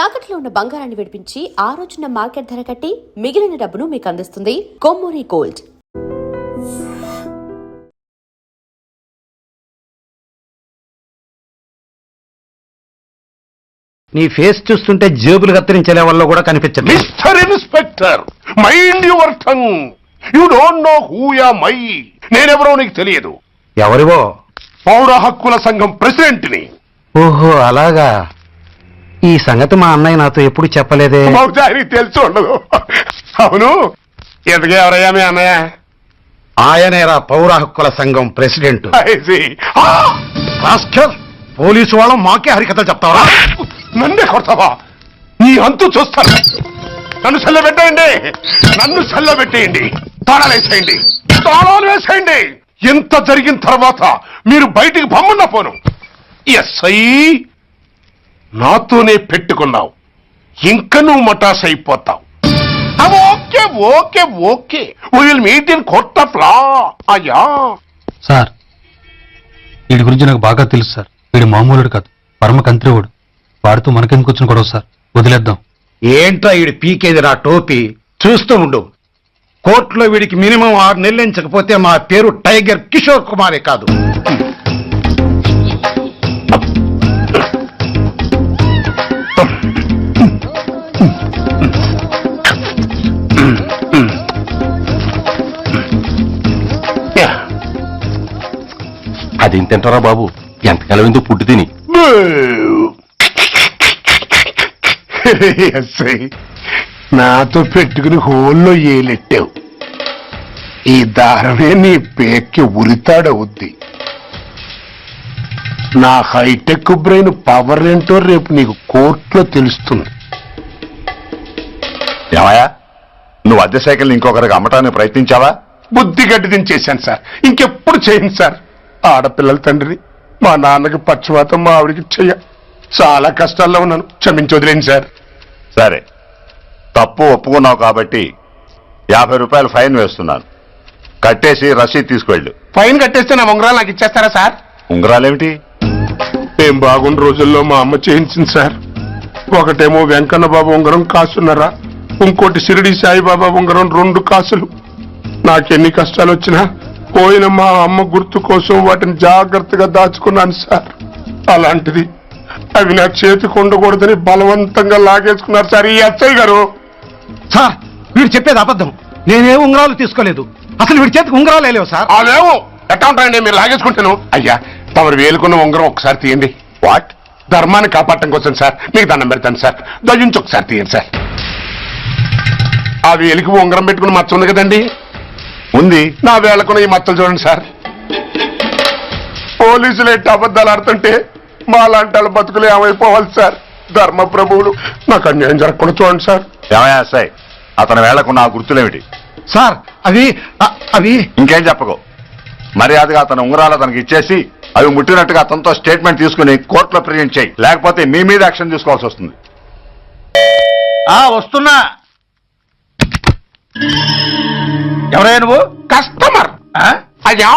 తాకట్లో ఉన్న బంగారాన్ని విడిపించి ఆ రోజున మార్కెట్ ధర కట్టి మిగిలిన డబ్బును మీకు అందిస్తుంది కొమ్మూరి గోల్డ్. నీ ఫేస్ చూస్తుంటే జేబులు కత్తిరించే లెవెల్లో కూడా కనిపించదు. Mister inspector, mind your tongue. You don't know who am I. నేనెవరో నీకు తెలియదు. ఎవరివో? పౌర హక్కుల సంఘం ప్రెసిడెంట్ ని. ఓహో అలాగా. ఈ సంగతి మా అన్నయ్య నాతో ఎప్పుడు చెప్పలేదే. బహుశా ఆయనకి తెలిసి ఉండదు. అవును, ఎందుకు ఎవరయ్యా మీ అన్నయ్య? ఆయనేరా పౌర హక్కుల సంఘం ప్రెసిడెంట్. పోలీసు వాళ్ళం మాకే హరికథ చెప్తావా? నన్నే కొడతావా? నీ అంతు చూస్తాను. నన్ను సెల్లబెట్టేయండి, నన్ను సెల్లబెట్టేయండి. తాళాలు వేసేయండి, తాళాలు వేసేయండి. ఎంత జరిగిన తర్వాత మీరు బయటికి పమ్మున్నా పోను. ఎస్ఐ నాతోనే పెట్టుకున్నావు, ఇంక నువ్వు మటాస్ అయిపోతావు. Okay okay okay, will meet in court of law. అయ్యా సార్, వీడి గురించి నాకు బాగా తెలుసు సార్. వీడు మామూలుడు కాదు, పరమ కంత్రివుడు. వాడితో మనకెందుకు వచ్చిన గొడవ సార్, వదిలేద్దాం. ఏంట్రా వీడి పీకేది నా టోపీ? చూస్తూ ఉండు. కోర్టులో వీడికి మినిమం 6 నెలలు ఎంచకపోతే మా పేరు టైగర్ కిషోర్ కుమారే కాదు. అదేం తింటారా బాబు, ఎంతకాలం ఎందుకు పుట్టి తిని. నాతో పెట్టుకుని హోల్లో ఏలెట్టావు. ఈ దారమే నీ పేక్కి ఉరితాడవుద్ది. నా హైటెక్ బ్రెయిన్ పవర్ ఏంటో రేపు నీకు కోర్టులో తెలుస్తుంది. ఏమయ్యా, నువ్వు అద్దె సైకిల్ ఇంకొకరికి అమ్మటానికి ప్రయత్నించావా? బుద్ధి గడ్డి దించేశాను సార్, ఇంకెప్పుడు చేయను సార్. ఆడపిల్లల తండ్రిని, మా నాన్నకి పక్షవాతం, మా ఆవిడికి చెయ్య. చాలా కష్టాల్లో ఉన్నాను, క్షమించి వదిలేండి సార్. సరే, తప్పు ఒప్పుకున్నావు కాబట్టి 50 రూపాయలు ఫైన్ వేస్తున్నాను. కట్టేసి రసీదు తీసుకువెళ్ళు. ఫైన్ కట్టేస్తే నా ఉంగరాలు నాకు ఇచ్చేస్తారా సార్? ఉంగరాలేమిటి? ఏం బాగున్న రోజుల్లో మా అమ్మ చేయించింది సార్. ఒకటేమో వెంకన్న బాబు ఉంగరం కాసున్నరా, ఇంకోటి షిరిడి సాయిబాబా ఉంగరం 2 కాసులు. నాకెన్ని కష్టాలు వచ్చినా పోయిన మా అమ్మ గుర్తు కోసం వాటిని జాగ్రత్తగా దాచుకున్నాను సార్. అలాంటిది అవి నా చేతికి ఉండకూడదని బలవంతంగా లాగేసుకున్నారు సార్ ఈ ఎస్ఐ గారు. సార్, వీడు చెప్పేది అబద్ధం. నేనే ఉంగరాలు తీసుకోలేదు. అసలు వీడి చేతికి ఉంగరాలు లేవు సార్. అదేమో ఎట్టా ఉంటాయండి, మీరు లాగేసుకుంటాను. అయ్యా, తమరు వేలుకున్న ఉంగరం ఒకసారి తీయండి. వాట్? ధర్మాన్ని కాపాడటం కోసం సార్, మీకు దండం పెడతాను సార్. దయ్యుంచి ఒకసారి తీయండి సార్. ఆ వేలికి ఉంగరం పెట్టుకుని మచ్చ ఉంది కదండి, ఉంది. నా వేళకున్న ఈ మచ్చలు చూడండి సార్. పోలీసులు ఎట్టి అబద్ధాలు ఆడుతుంటే మా లాంటి వాళ్ళ బతుకులు ఏమైపోవాలి సార్? ధర్మ ప్రభువులు, నాకు అన్యాయం జరగకుండా చూడండి సార్. ఏమయ్యా సాయి, అతని వేళకున్న ఆ గుర్తులేమిటి? సార్, అవి ఇంకేం చెప్పకు. మర్యాదగా అతని ఉంగరాలు అతనికి ఇచ్చేసి అవి ముట్టినట్టుగా అతనితో స్టేట్మెంట్ తీసుకుని కోర్టులో ప్రజెంట్ చేయి. లేకపోతే మీ మీద యాక్షన్ తీసుకోవాల్సి వస్తుంది. వస్తున్నా. ఎవరయ్యా నువ్వు? కస్టమర్. అయ్యా,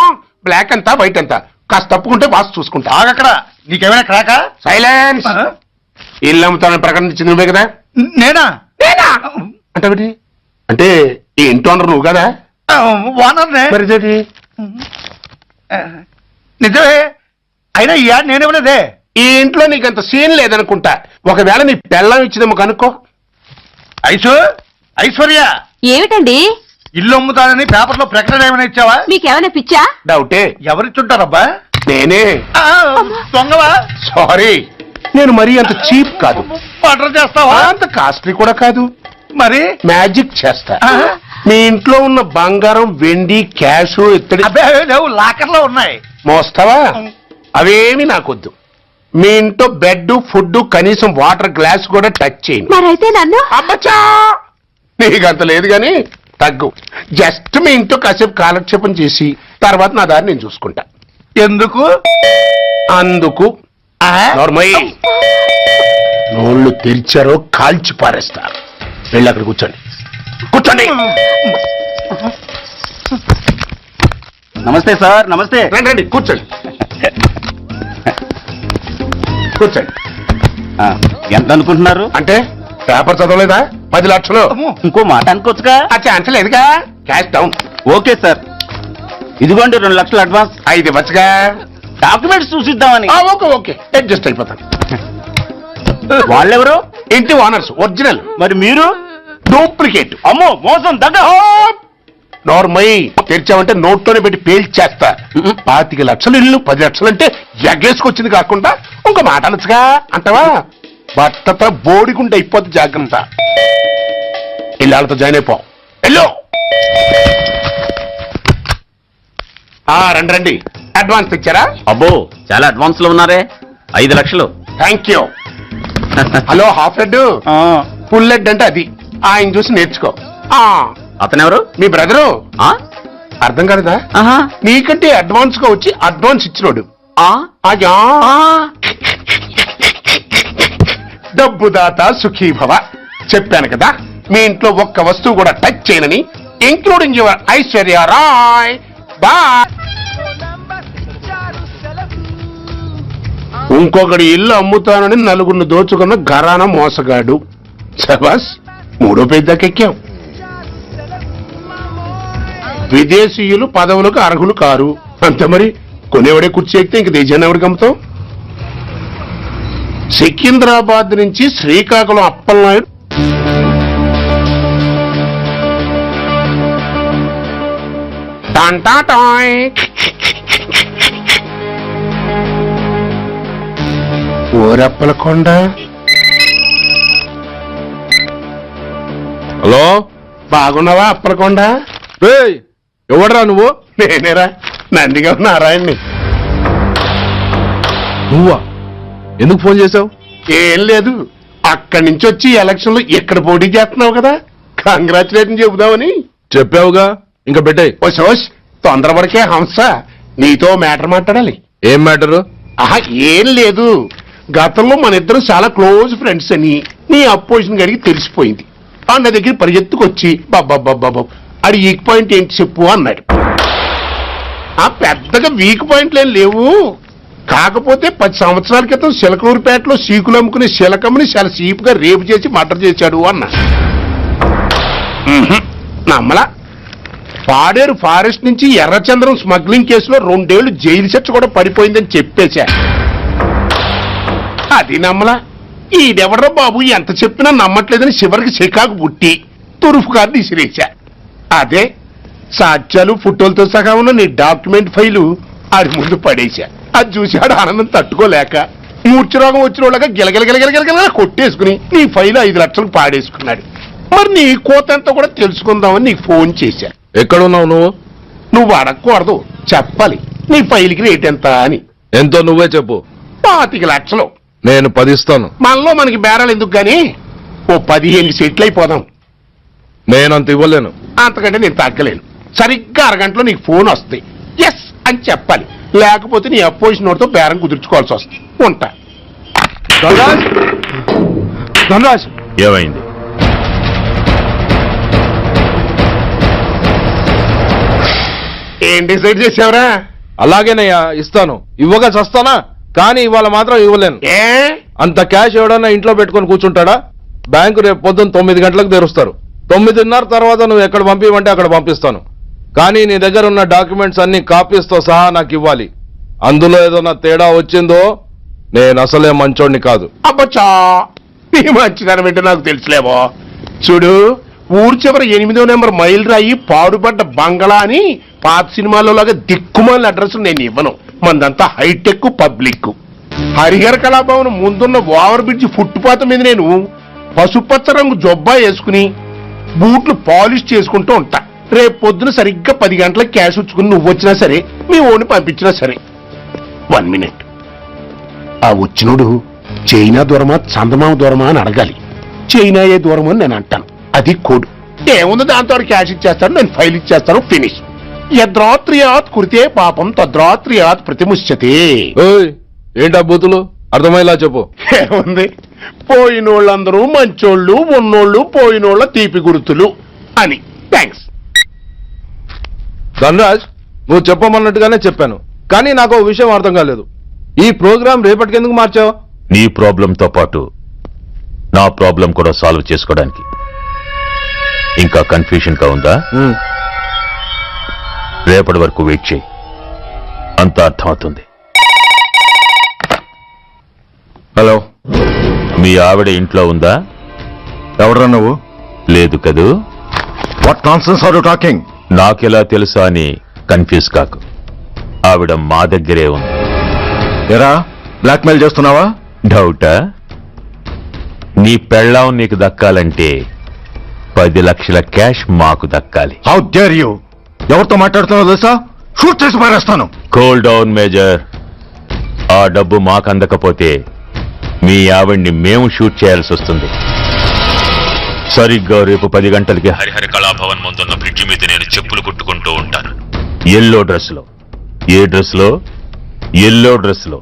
బ్లాక్ అంతా వైట్ అంతా కాస్త తప్పుకుంటే బాస్ చూసుకుంటా. ఆగక్కడ. నీకేమైనా క్రాకా? సైలెన్స్. ఇల్లు అమ్ముతానని ప్రకటించింది నువ్వే కదా? నేనా? అంటే అంటే ఈ ఇంటి ఓనర్ నువ్వు కదా? ఓనర్నే. మరి నిజమే. అయినా ఈ యాడ్ నేనేమన్నదే. ఈ ఇంట్లో నీకు అంత సీన్ లేదనుకుంటా. ఒకవేళ నీ పెళ్ళం ఇచ్చిందేమో కనుక్కో. ఐశ్వర్య, ఏమిటండి? ఇల్లు అమ్ముతానని పేపర్లో ప్రకటన ఏమైనా ఇచ్చావా? మీకేమైనా పిచ్చా? డౌటే. ఎవరిచ్చుంటారబ్బా? నేనే. దొంగవా? సారీ, నేను మరీ అంత చీప్ కాదు. మర్డర్ చేస్తావా? అంత కాస్ట్లీ కూడా కాదు. మరి మ్యాజిక్ చేస్తా. మీ ఇంట్లో ఉన్న బంగారం, వెండి, క్యాష్, ఇత్తడి లేవు, లాకర్లో ఉన్నాయి. మోస్తావా? అవేమి నాకొద్దు. మీ ఇంట్లో బెడ్, ఫుడ్, కనీసం వాటర్ గ్లాస్ కూడా టచ్ చేయండి. మరైతే నన్ను అబ్బచ్చా, నీకంత లేదు గాని తగ్గు. జస్ట్ మీ ఇంట్లో కాసేపు కాలక్షేపం చేసి తర్వాత నా దారి నేను చూసుకుంటా. ఎందుకు? అందుకు. నార్మల్. నోళ్ళు తెరిచారో కాల్చి పారేస్తారు. వెళ్ళి అక్కడ కూర్చోండి. కూర్చోండి. నమస్తే సార్. నమస్తే. రండి రండి, కూర్చోండి కూర్చోండి. ఎంత అనుకుంటున్నారు? అంటే పేపర్ చదవలేదా? 10 లక్షలు. ఇంకో మాట అనుకోవచ్చుగా. ఆ ఛాన్స్ లేదుగా. Cash down. ఓకే సార్, ఇదిగోండి 2 లక్షలు అడ్వాన్స్. 5 ఇవ్వచ్చుగా. డాక్యుమెంట్స్ చూసిద్దామని. ఓకే ఓకే, అడ్జస్ట్ అయిపోతాను. వాళ్ళెవరు? ఇంటి ఓనర్స్, ఒరిజినల్. మరి మీరు? డూప్లికేట్. అమ్మో, మోసం, దగ్గర. నోర్మై తెరిచావంటే నోట్లోనే పెట్టి పేల్చేస్తా. 25 లక్షలు ఇల్లు, 10 లక్షలు అంటే ఎగేసుకొచ్చింది కాకుండా ఇంకో మాట అనొచ్చుగా అంటావా? బట్టతో బోడిగుండి అయిపోద్ది, జాగ్రత్త. ఇల్లాళ్ళతో జాయిన్ అయిపో. ఎల్లో రండి. అడ్వాన్స్ ఇచ్చారా? అబ్బో, చాలా అడ్వాన్స్ లో ఉన్నారే. 5 లక్షలు. Thank you. Hello, half head full head అంటే అది. ఆయన చూసి నేర్చుకో. అతనెవరు? మీ బ్రదరు. ఆ? అర్థం కాలేదా? ఆహా. నీకంటే అడ్వాన్స్ గా వచ్చి అడ్వాన్స్ ఇచ్చినోడు. ఆ? అయ్యా, ఆ. డబ్బు దాత సుఖీభవ. చెప్పాను కదా, మీ ఇంట్లో ఒక్క వస్తువు కూడా టచ్ చేయనని, including your Aishwarya Rai. Bye. ఇంకొకటి ఇల్లు అమ్ముతానని నలుగురిని దోచుకున్న ఘరాన మోసగాడు. శబాస్, 3వ పేజీ దాకా ఎక్కాం. విదేశీయులు పదవులకు అర్హులు కారు. అంతే మరి, కొనేవాడే కుర్చీ ఎక్కితే ఇంక దేశాన్ని ఎవరికి అమ్ముతాం? సికింద్రాబాద్ నుంచి శ్రీకాకుళం అప్పలనాయుడు టాంటాటాయ్. ఓరప్పలకొండ. హలో, బాగున్నావా అప్పలకొండ? ఎవడరా నువ్వు? నేనేరా, నందిగా నారాయణ్ణి. నువ్వా? ఎందుకు ఫోన్ చేశావు? ఏం లేదు, అక్కడి నుంచి వచ్చి ఎలక్షన్ లో ఇక్కడ పోటీ చేస్తున్నావు కదా, కంగ్రాచులేషన్ చెబుదామని. చెప్పావుగా, ఇంకా పెట్టాయి. ఓ సోష్, తొందరపడికే హంస, నీతో మ్యాటర్ మాట్లాడాలి. ఏం మ్యాటరు? ఆహా, ఏం లేదు, గతంలో మన ఇద్దరు చాలా క్లోజ్ ఫ్రెండ్స్ అని నీ అపోజిషన్ గడికి తెలిసిపోయింది. నా దగ్గర పరిగెత్తుకొచ్చి బాబా అది వీక్ పాయింట్ ఏంటి చెప్పు అన్నాడు. పెద్దగా వీక్ పాయింట్లు ఏం లేవు, కాకపోతే 10 సంవత్సరాల క్రితం సిలకలూరుపేటలో సీకులు అమ్ముకునే శిలకమ్మని చాలా సీపుగా రేపు చేసి మర్డర్ చేశాడు అన్నా. నమ్మలా. పాడేరు ఫారెస్ట్ నుంచి ఎర్రచంద్రం స్మగ్లింగ్ కేసులో 2 ఏళ్లు జైలు శిక్ష కూడా పడిపోయిందని చెప్పేశా. అది నమ్మలా. ఈడెవడో బాబు ఎంత చెప్పినా నమ్మట్లేదని చివరికి చికాకు పుట్టి తురుపు కార్డు ఇసిరేశా. అదే సాక్ష్యాలు ఫోటోలతో సహా ఉన్న నీ డాక్యుమెంట్ ఫైలు ఆడి ముందు పడేశా. అది చూశాడు ఆనందం తట్టుకోలేక మూర్ఛరోగం వచ్చిన వాళ్ళగా గిలగిలగిలగిలగిలగిల కొట్టేసుకుని నీ ఫైలు 5 లక్షలకు పాడేసుకున్నాడు. మరి నీ కోతంతా కూడా తెలుసుకుందామని నీకు ఫోన్ చేశా. ఎక్కడున్నావు నువ్వు? నువ్వు అడగకూడదు, చెప్పాలి. నీ ఫైల్కి రేట్ ఎంత అని. ఎంతో నువ్వే చెప్పు. 25 లక్షలు. నేను 10 ఇస్తాను. మనలో మనకి బేరాలు ఎందుకు గాని, ఓ 15 సెట్లు అయిపోదాం. నేనంత ఇవ్వలేను. అంతకంటే నేను తగ్గలేను. సరిగ్గా అరగంటలో నీకు ఫోన్ వస్తుంది. ఎస్ అని చెప్పాలి, లేకపోతే నీ అపోజిషన్ నోటితో బేరం కుదుర్చుకోవాల్సి వస్తుంది. ఉంటా. ధనరాజ్, ఏమైంది? ఏం డిసైడ్ చేసావురా? అలాగేనయ్యా, ఇస్తాను. ఇవ్వగా చస్తానా, కానీ ఇవాళ మాత్రం ఇవ్వలేను. ఏ అంత క్యాష్ ఎవడన్నా ఇంట్లో పెట్టుకొని కూర్చుంటాడా? బ్యాంకు రేపు పొద్దున్న 9 గంటలకు తెరుస్తారు. 9:30 తర్వాత నువ్వు ఎక్కడ పంపివంటే అక్కడ పంపిస్తాను. కానీ నీ దగ్గర ఉన్న డాక్యుమెంట్స్ అన్ని కాపీస్తో సహా నాకు ఇవ్వాలి. అందులో ఏదైనా తేడా వచ్చిందో నేను అసలే మంచోడిని కాదు. అబ్బచ్చా, నీ మంచిదనం ఏంటో నాకు తెలుసులేవో. చూడు, ఊరు చివరి 8వ నెంబర్ మైల్ రాయి పాడుపడ్డ బంగళా అని పాత సినిమాలో లాగా దిక్కుమాల అడ్రస్ నేను ఇవ్వను. మందంతా హైటెక్ పబ్లిక్. హరిహర కళాభవన్ ముందున్న ఓవర్ బ్రిడ్జ్ ఫుట్పాత్ మీద నేను పసుపచ్చ రంగు జొబ్బా వేసుకుని బూట్లు పాలిష్ చేసుకుంటూ ఉంటా. రేపు పొద్దున సరిగ్గా 10 గంటలకు క్యాష్ ఉంచుకుని నువ్వు వచ్చినా సరే, మీ ఓని పంపించినా సరే. 1 మినిట్. ఆ వచ్చినోడు చైనా దూరమా చందమామ దూరమా అని అడగాలి. చైనా ఏ దూరం అని నేను అంటాను. అది కోడ్. ఏముంది, దాంతో క్యాష్ ఇచ్చేస్తాను, నేను ఫైల్ ఇచ్చేస్తాను, ఫినిష్. యద్రాత్రియాత్ కురితే పాపం తద్రాత్రియాత్ ప్రతిముష్యతే. ఏంటా బూతులు? అర్థమయ్యేలా చెప్పు. ఏముంది, పోయినోళ్ళందరూ మంచోళ్ళు, ఉన్నోళ్ళు పోయినోళ్ళ తీపి గుర్తులు అని. థ్యాంక్స్. ధనరాజ్, నువ్వు చెప్పమన్నట్టుగానే చెప్పాను, కానీ నాకు ఓ విషయం అర్థం కాలేదు. ఈ ప్రోగ్రాం రేపటికి ఎందుకు మార్చావు? నీ ప్రాబ్లంతో పాటు నా ప్రాబ్లం కూడా సాల్వ్ చేసుకోవడానికి. ఇంకా కన్ఫ్యూషన్ గా ఉందా? రేపటి వరకు వెయిట్ చేయి, అంతా అర్థమవుతుంది. హలో, మీ ఆవిడ ఇంట్లో ఉందా? ఎవడ్రా నువ్వు? లేదు కదూ. What nonsense are you talking? నాకెలా తెలుసా అని కన్ఫ్యూజ్ కాకు. ఆవిడ మా దగ్గరే ఉంది. ఎరా, బ్లాక్మెయిల్ చేస్తున్నావా? డౌటా? నీ పెళ్ళాం నీకు దక్కాలంటే 10 లక్షల క్యాష్ మాకు దక్కాలి. How dare you? ఎవరితో మాట్లాడుతున్నావో తెలుసా? షూట్ చేసి పారేస్తాను. Cool down major. ఆ డబ్బు మాకు అందకపోతే మీ ఆవిడ్ని మేము షూట్ చేయాల్సి వస్తుంది. సరిగ్గా రేపు 10 గంటలకి హరిహర కళాభవన్ ముందున్న బ్రిడ్జి మీద నేను చెప్పులు కుట్టుకుంటూ ఉంటాను. ఎల్లో డ్రెస్ లో. ఏ డ్రెస్ లో? ఎల్లో డ్రెస్ లో.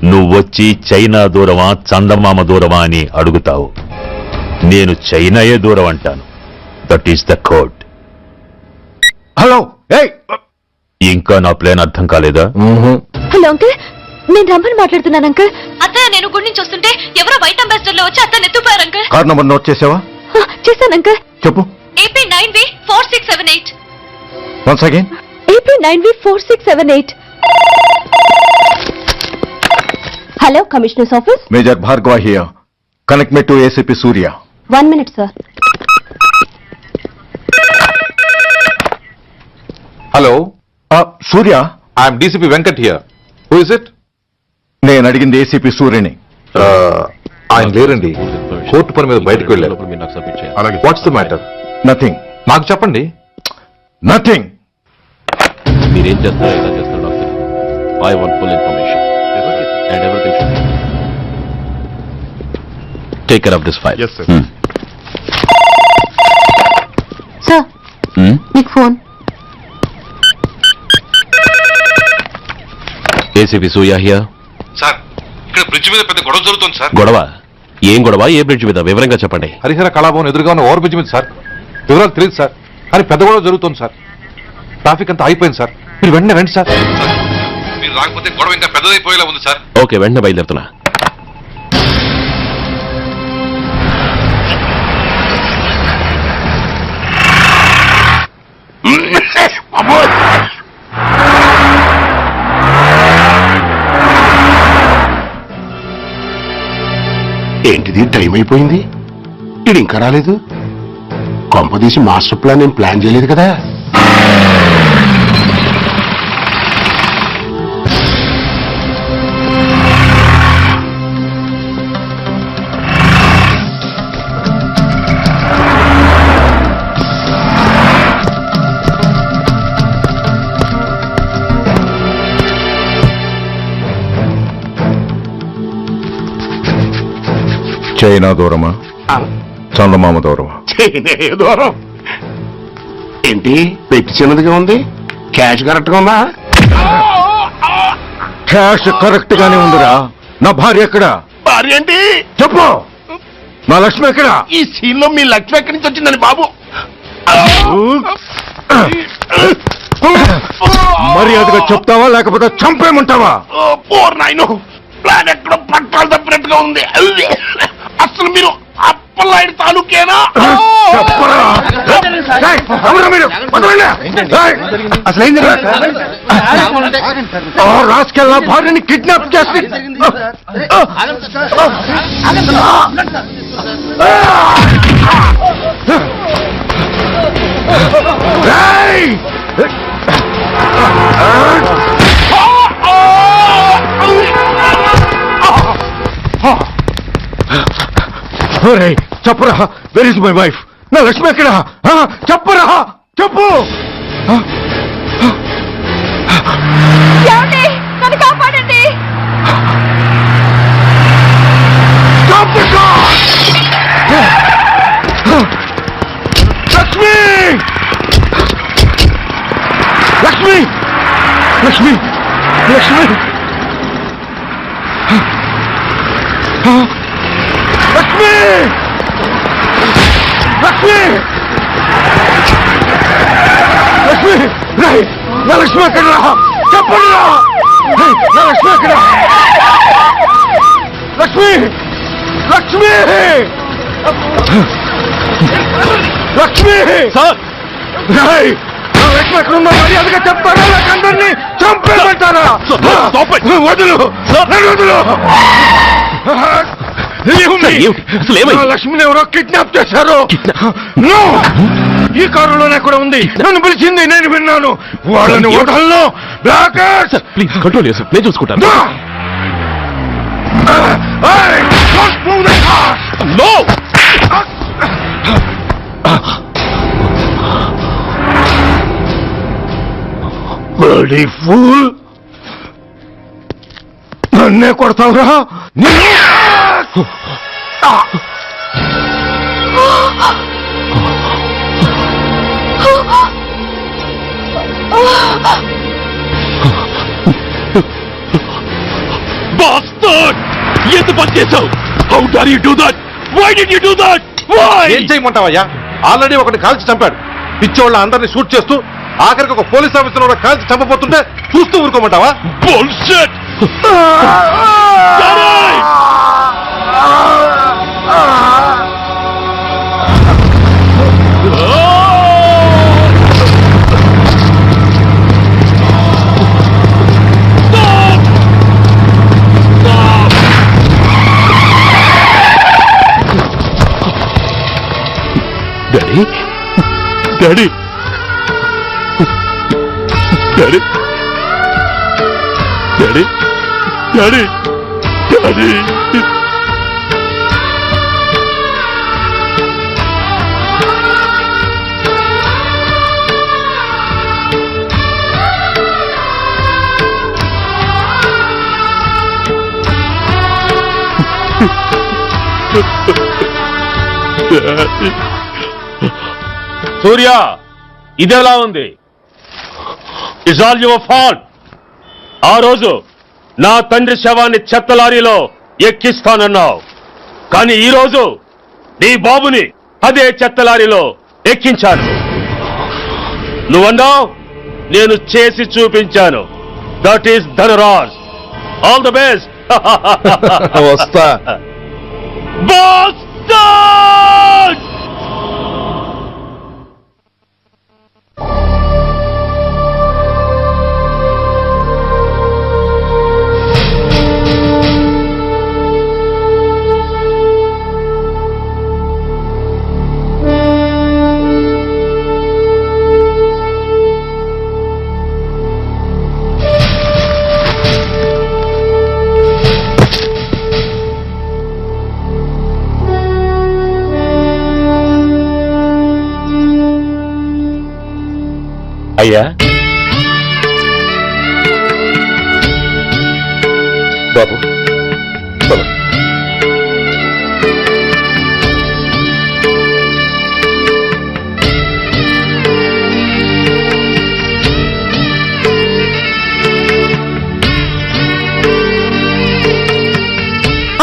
నువ్వొచ్చి చైనా దూరమా చందమామ దూరమా అని అడుగుతావు. నేను చైనాయే దూరం అంటాను. That is the code. Hello, ఏయ్, ఇంకా నా ప్లాన్ అర్థం కాలేదా? హలో అంకుల్, నేను రమ్మని మాట్లాడుతున్నాను అంకుల్. అత్తయ్య, నేను గుడి నుంచి వస్తుంటే ఎవరో వైట్ అంబాసిడర్ లో వచ్చి అత్తని ఎత్తుపోయారు అంకుల్. కార్ నంబర్ నోట్ చేసావా? చేశాను అంకుల్. చెప్పు. AP 9V4678. Once again. AP 9V4678. Hello, commissioners office. Major Bhargava here. Connect me to ACP Surya. 1 minute sir. Hello, Surya, I'm DCP Venkat here. Who is it? నేను అడిగింది ACP సూర్యని. ఆయన లేరండి, court పని మీద బయటకు వెళ్ళారు. అలాగే. What's the matter? నథింగ్. నాకు చెప్పండి. నథింగ్. మీరేం చేస్తారో ఎలా చేస్తారో నాకు తెలియదు. I want full information and everything should take care of this file. Yes, sir. Sir, మీకు phone. ACP Surya here. Sir, ఇక్కడ బ్రిడ్జ్ మీద పెద్ద గొడవ జరుగుతుంది సార్. గొడవ? ఏం గొడవ? ఏ బ్రిడ్జ్ మీద? వివరంగా చెప్పండి. హరిహర కళాభవన్ ఎదురుగా ఉన్న ఓవర్ బ్రిడ్జ్ మీద సార్. వివరాలు తెలియదు సార్, కానీ పెద్ద గొడవ జరుగుతుంది సార్. ట్రాఫిక్ అంతా అయిపోయింది సార్. మీరు వెంటనే రండి సార్. మీరు రాకపోతే గొడవ ఇంకా పెద్దదైపోయేలా ఉంది సార్. ఓకే, వెంటనే బయలుదేరుతున్నా. ఏంటిది, టైం అయిపోయింది, ఇది ఇంకా రాలేదు. కొంపదీసి మాస్టర్ ప్లాన్ నేను ప్లాన్ చేయలేదు కదా. చైనా దూరమా చందమామ దూరమా? దూరం ఏంటి, పెట్టి చిన్నదిగా ఉంది, క్యాష్ కరెక్ట్ గా ఉందా? క్యాష్ కరెక్ట్ గానే ఉందిరా. నా భార్య ఎక్కడ? భార్య ఏంటి చెప్పు. నా లక్ష్మి ఎక్కడ? ఈ సీన్ లో మీ లక్ష్మి ఎక్కడి నుంచి వచ్చిందని బాబు? మర్యాదగా చెప్తావా లేకపోతే చంపేమంటావా? పోర్ నాయను, ప్లాన్ ఎక్కడో పట్టాలు తప్పినట్టుగా ఉంది. అసలు మీరు అప్పలాయుడు తాలూకేనా? చెప్పరా. ఏయ్, ఎవరు మీరు? పట్టుకోండి. ఏయ్, అసలు ఏం జరిగింది? రాసుకెళ్ళ భార్యని కిడ్నాప్ చేసి ఏయ్! ఒరేయ్, చెప్పరా, వెర్ ఇస్ మై వైఫ్? నా లక్ష్మి ఎక్కడ? చెప్పరా, చెప్పు. నన్ను కాపాడండి. లక్ష్మి, లక్ష్మి, లక్ష్మి, లక్ష్మి, లక్ష్మి, లక్ష్మి, లక్ష్మి, రాయ్, నా లక్ష్మి ఎక్కడ? చెప్పండి. నా లక్ష్మి ఎక్కడ? లక్ష్మి లక్ష్మి లక్ష్మి సార్ ఏయ్! నా లక్ష్మి ఎక్కడుందో మర్యాదగా చెప్తారా లేక అందరినీ చంపేమంటారా? Stop it! వదులు నన్ను వదులు. ఏముంది? అసలు ఏమైంది? నా లక్ష్మిని ఎవరో కిడ్నాప్ చేశారు. No! ఈ కారులోనే కూడా ఉంది. నన్ను పిలిచింది, నేను విన్నాను. వాళ్ళని వదలను. బ్లాకర్స్! ప్లీజ్ కంట్రోల్ చేసి నేను చూసుకుంటాను. Hey! Don't move the car! No Bloody fool! నన్నే కొడతావురా? బాస్టర్డ్ ఎంత పని చేసావు? How dare you do that? Why did you do that? Why? ఏం చేయమంటావయ్యా? ఆల్రెడీ ఒకటి కాల్చి చంపాడు. పిచ్చోళ్ళ అందరినీ షూట్ చేస్తూ ఆఖరికి ఒక పోలీస్ ఆఫీసర్ కూడా కాల్చి చంపబోతుంటే చూస్తూ ఊరుకోమంటావా? Bullshit! Daddy daddy daddy daddy daddy daddy Surya ఇదెలా ఉంది? It's all your fault. ఆ రోజు నా తండ్రి శవాన్ని చెత్త లారీలో ఎక్కిస్తానన్నావు, కానీ ఈ రోజు నీ బాబుని అదే చెత్త లారీలో ఎక్కించాను. నువ్వన్నావు, నేను చేసి చూపించాను. That is Dhanraj. All the best. వస్తా. బాస్టర్డ్! అయ్యా, బాబు పద.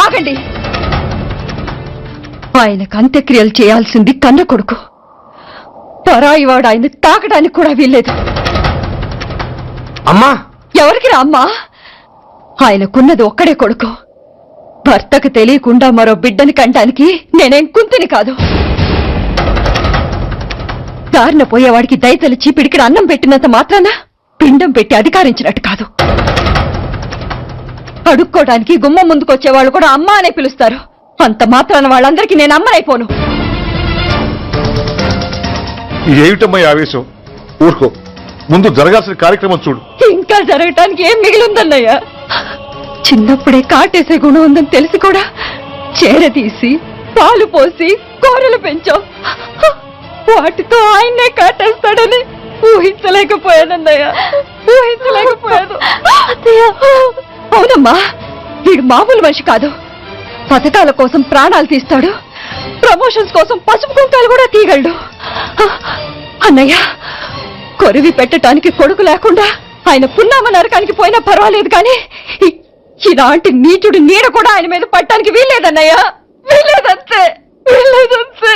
ఆగండి. ఆయనకు అంత్యక్రియలు చేయాల్సింది కన్న కొడుకు. పరాయివాడు ఆయన తాకడానికి కూడా వీల్లేదు. అమ్మా, ఎవరికి రా అమ్మా? ఆయనకున్నది ఒక్కడే కొడుకు. భర్తకు తెలియకుండా మరో బిడ్డని కంటానికి నేనేం కుంతిని కాదు. దారిన పోయేవాడికి దయతలిచి పిడికిడ అన్నం పెట్టినంత మాత్రాన పిండం పెట్టి అధికారించినట్టు కాదు. అడుక్కోవడానికి గుమ్మం ముందుకొచ్చేవాళ్ళు కూడా అమ్మ అనే పిలుస్తారు. అంత మాత్రాన వాళ్ళందరికీ నేను అమ్మనైపోను. ఏమిటమ్మా ఈ ఆవేశం? ఊరుకో, ముందు జరగాల్సిన కార్యక్రమం చూడు. ఇంకా జరగటానికి ఏం మిగిలిందన్నయ్యా? చిన్నప్పుడే కాటేసే గుణం ఉందని తెలిసి కూడా చేరదీసి పాలు పోసి కూరలు పెంచాం. వాటితో ఆయన్నే కాటేస్తాడని ఊహించలేకపోయానన్నయ్యా, ఊహించలేకపోయాను. అవునమ్మా, వీడు మామూలు మనిషి కాదు. పథకాల కోసం ప్రాణాలు తీస్తాడు, ప్రమోషన్స్ కోసం పసుపు కుంకాలు కూడా తీయగలడు. అన్నయ్య, కొరివి పెట్టడానికి కొడుకు లేకుండా ఆయన పున్నామ నరకానికి పోయినా పర్వాలేదు, కానీ ఇలాంటి నీచుడు నీడ కూడా ఆయన మీద పట్టడానికి వీల్లేదన్నయ్య, వీల్లేదంతే, వీల్లేదంతే.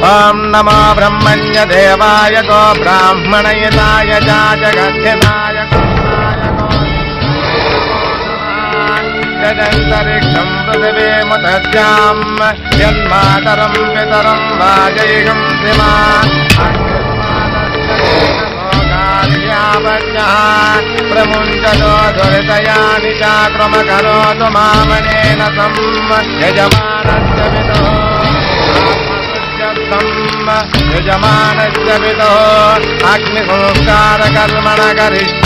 ఓం నమో బ్రహ్మణ్య దేవాయ గో బ్రాహ్మణయతాయ జగద్యతాయ జగంతరిక్షం పృథివీముద్యాం యన్మాతరం పితరం వాజయిషం శివా ప్రముంచతో దురితయాని చాక్రమకరోతు మామనేన సం యజమానస్య పితో యజమానస్య పితో అగ్ని సంస్కార కర్మణ కరిష్యే.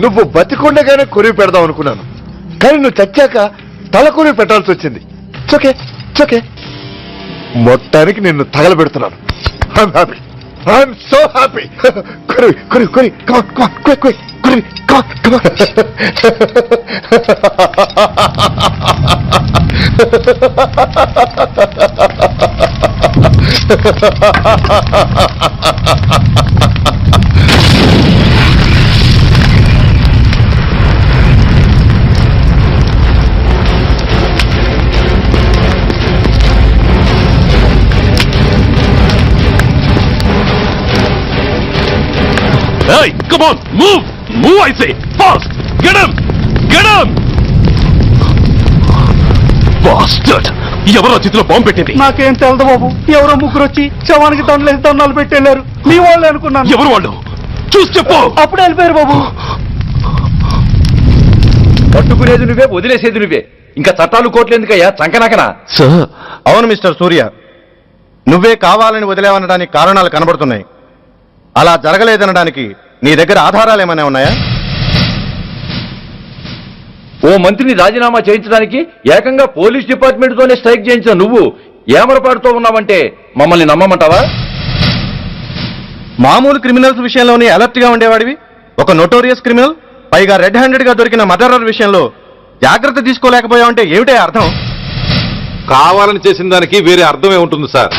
నువ్వు బతికుండగానే కొరివి పెడదాం అనుకున్నాను, కానీ నువ్వు చచ్చాక తల కొరివి పెట్టాల్సి వచ్చింది. చోకే మొత్తానికి నిన్ను తగలబెడుతున్నాను. I'm so happy. కొరివి Hey, come on, move! Move, I say! Fast! Get him! Get him! Bastard! ఎవరో చేతిలో బాంబు పెట్టింది? నాకేం తెలదు బాబు. ఎవరో ముగ్గురు వచ్చి శవానికి దండలు పెట్టేళ్ళారు. మీ వాళ్ళే అనుకున్నాను. ఎవరు వాళ్ళు? చూసి చెప్పు. అప్పుడే వెళ్ళిపోయారు బాబు. పట్టుకునేది నువ్వే, వదిలేసేది నువ్వే. ఇంకా చట్టాలు కోర్టులు ఎందుకయ్యా చంకనాకనా? సార్, అవును మిస్టర్ సూర్య, నువ్వే కావాలని వదిలేవనడానికి కారణాలు కనబడుతున్నాయి. అలా జరగలేదనడానికి నీ దగ్గర ఆధారాలు ఏమైనా ఉన్నాయా? ఓ మంత్రిని రాజీనామా చేయించడానికి ఏకంగా పోలీస్ డిపార్ట్మెంట్ తోనే స్ట్రైక్ చేయించిన నువ్వు ఏమరపాటుతో ఉన్నావంటే మమ్మల్ని నమ్మమంటావా? మామూలు క్రిమినల్స్ విషయంలోనే అలర్ట్ గా ఉండేవాడివి, ఒక నోటోరియస్ క్రిమినల్, పైగా రెడ్ హ్యాండెడ్ గా దొరికిన మర్డరర్ విషయంలో జాగ్రత్త తీసుకోలేకపోయావంటే ఏమిటే అర్థం? కావాలని చేసిన దానికి వేరే అర్థమే ఉంటుంది సార్.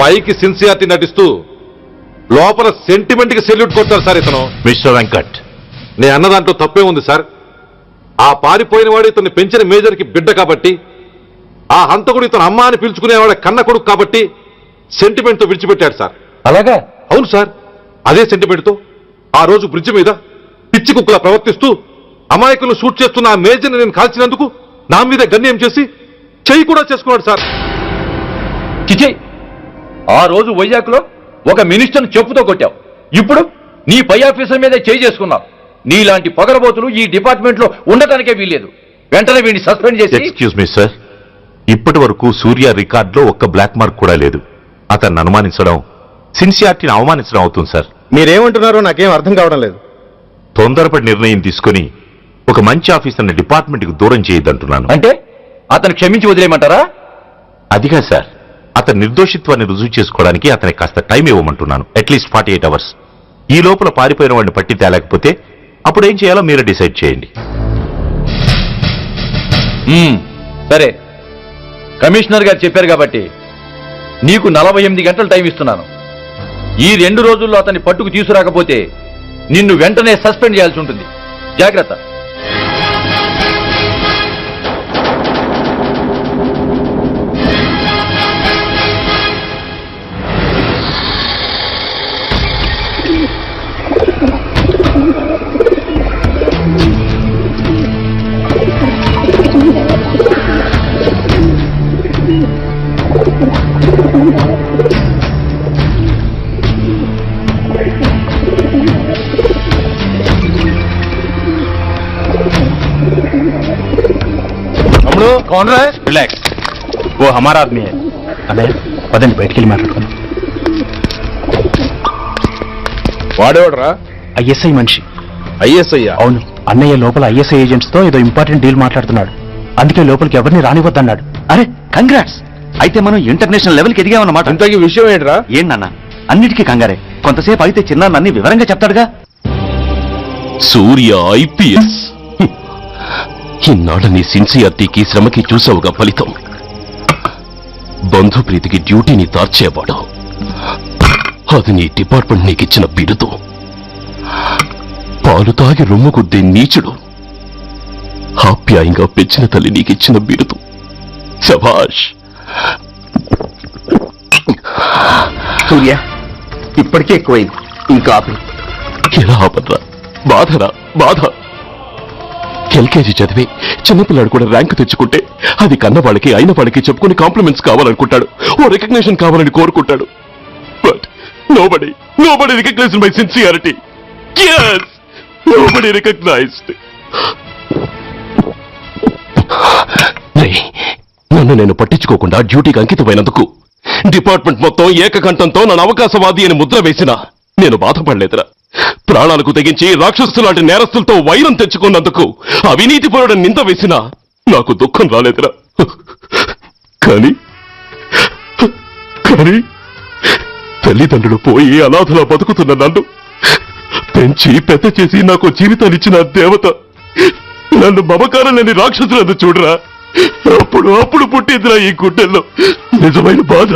పైకి సిన్సియారిటీ నటిస్తూ లోపల సెంటిమెంట్ కి సెల్యూట్ కొడతారు సార్ ఇతను. మిస్టర్ వెంకట్, నేను అన్న దాంట్లో తప్పే ఉంది సార్. ఆ పారిపోయిన వాడు ఇతన్ని పెంచిన మేజర్ కి బిడ్డ కాబట్టి, ఆ హంతకుడు ఇతను అమ్మ అని పిలుచుకునేవాడు కన్న కొడుకు కాబట్టి సెంటిమెంట్ తో విడిచిపెట్టాడు సార్. అలాగా? అవును సార్, అదే సెంటిమెంట్ తో ఆ రోజు బ్రిడ్జ్ మీద పిచ్చి కుక్కలా ప్రవర్తిస్తూ అమాయకులను షూట్ చేస్తున్న ఆ మేజర్ని నేను కాల్చినందుకు నా మీద గన్యం చేసి చెయ్యి కూడా చేసుకున్నాడు సార్. చిచి, ఆ రోజు వైజాగ్లో ఒక మినిస్టర్ని చెప్పుతో కొట్టావు, ఇప్పుడు నీ పై ఆఫీసర్ మీదే చేయి చేసుకున్నావు. నీలాంటి పొగరబోతులు ఈ డిపార్ట్మెంట్ లో ఉండటానికే వీల్లేదు. వెంటనే వీడిని సస్పెండ్ చేసి. ఎక్స్క్యూజ్ మీ సార్, ఇప్పటి వరకు సూర్య రికార్డులో ఒక్క బ్లాక్ మార్క్ కూడా లేదు. అతన్ని అనుమానించడం సిన్సియారిటీని అవమానించడం అవుతుంది సార్. మీరేమంటున్నారో నాకేం అర్థం కావడం లేదు. తొందరపడి నిర్ణయం తీసుకుని ఒక మంచి ఆఫీసర్ని డిపార్ట్మెంట్కి దూరం చేయొద్దంటున్నాను. అంటే అతను క్షమించి వదిలేయమంటారా? అదిగా సార్, అతని నిర్దోషిత్వాన్ని రుజువు చేసుకోవడానికి అతనికి కాస్త టైం ఇవ్వమంటున్నాను. At least 48 hours. ఈ లోపల పారిపోయిన వాడిని పట్టి తేలేకపోతే అప్పుడు ఏం చేయాలో మీరే డిసైడ్ చేయండి. సరే, కమిషనర్ గారు చెప్పారు కాబట్టి నీకు 48 గంటలు టైం ఇస్తున్నాను. ఈ 2 రోజుల్లో అతన్ని పట్టుకు తీసుకురాకపోతే నిన్ను వెంటనే సస్పెండ్ చేయాల్సి ఉంటుంది. జాగ్రత్త. कौन रहा है? रिलैक्स, वो हमारा आदमी है. अबे పదండి బయటికి వెళ్ళి మాట్లాడుకుందాం. వాడేవాడరా? ఐఎస్ఐ మనిషి. ఐఎస్ఐ? అవును, అన్నయ్య లోపల ఐఎస్ఐ ఏజెంట్స్ తో ఏదో ఇంపార్టెంట్ డీల్ మాట్లాడుతున్నాడు. అందుకే లోపలికి ఎవరిని రానివద్దన్నాడు. అరే కంగ్రాట్స్. అయితే మనం ఇంటర్నేషనల్ లెవెల్కి ఎదిగామన్నమాట. ఇంతకీ విషయం ఏంట్రా? ఏంటన్నా అన్నిటికీ కంగారే, కొంతసేపు అయితే చిన్న అన్ని వివరంగా చెప్తాడుగా. సూర్య ఐపీఎస్. ఇన్నాళ్ళ నీ సిన్సియారిటీకి శ్రమకి చూసావుగా ఫలితం. బంధుప్రీతికి డ్యూటీని దార్చేవాడు. అది నీ డిపార్ట్మెంట్ నీకిచ్చిన బిరుదు. పాలు తాగి రొమ్ము కొద్దే నీచుడు ఆప్యాయంగా పెంచిన తల్లి నీకిచ్చిన బిరుదు. శభాష్. సూర్య ఇప్పటికే ఎక్కువైంది, ఇంకా ఆపి. ఎలా ఆపనరా? బాధరా బాధ. ఎల్కేజీ చదివి చిన్నపిల్లాడు కూడా ర్యాంకు తెచ్చుకుంటే అది కన్నవాళ్ళకి అయిన వాళ్ళకి చెప్పుకుని కాంప్లిమెంట్స్ కావాలనుకుంటాడు, ఓ రికగ్నిషన్ కావాలని కోరుకుంటాడు. But nobody recognized my sincerity. yes nobody recognized. నన్ను నేను పట్టించుకోకుండా డ్యూటీకి అంకితమైనందుకు డిపార్ట్మెంట్ మొత్తం ఏకకంఠంతో నన్ను అవకాశవాది అని ముద్ర వేసినా నేను బాధపడలేదురా. ప్రాణాలకు తెగించి రాక్షసు లాంటి నేరస్తులతో వైరం తెచ్చుకున్నందుకు అవినీతిపరుడు నింద వేసినా నాకు దుఃఖం రాలేదురా. కానీ తల్లిదండ్రులు పోయి అనాథలా బతుకుతున్న నన్ను పెంచి పెద్ద చేసి నాకు జీవితాన్నిచ్చిన దేవత నన్ను మమకారం లేని రాక్షసులను చూడరా. అప్పుడు పుట్టిందిరా ఈ గుండెల్లో నిజమైన బాధ.